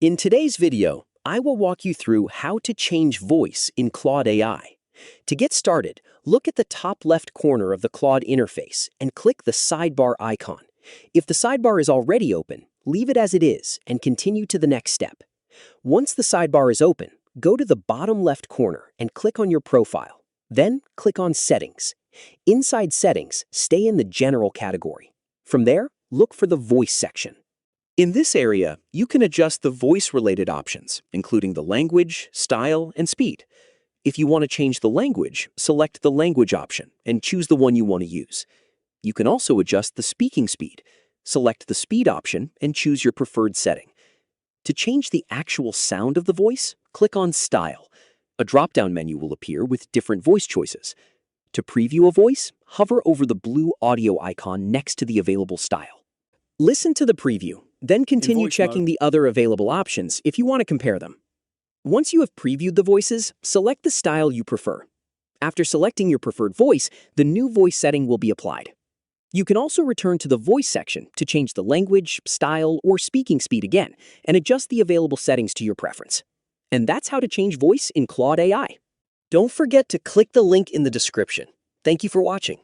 In today's video, I will walk you through how to change voice in Claude AI. To get started, look at the top left corner of the Claude interface and click the sidebar icon. If the sidebar is already open, leave it as it is and continue to the next step. Once the sidebar is open, go to the bottom left corner and click on your profile. Then click on Settings. Inside Settings, stay in the General category. From there, look for the Voice section. In this area, you can adjust the voice-related options, including the language, style, and speed. If you want to change the language, select the language option and choose the one you want to use. You can also adjust the speaking speed. Select the speed option and choose your preferred setting. To change the actual sound of the voice, click on Style. A drop-down menu will appear with different voice choices. To preview a voice, hover over the blue audio icon next to the available style. Listen to the preview, then continue checking the other available options if you want to compare them. Once you have previewed the voices, select the style you prefer. After selecting your preferred voice, the new voice setting will be applied. You can also return to the voice section to change the language, style, or speaking speed again, and adjust the available settings to your preference. And that's how to change voice in Claude AI. Don't forget to click the link in the description. Thank you for watching.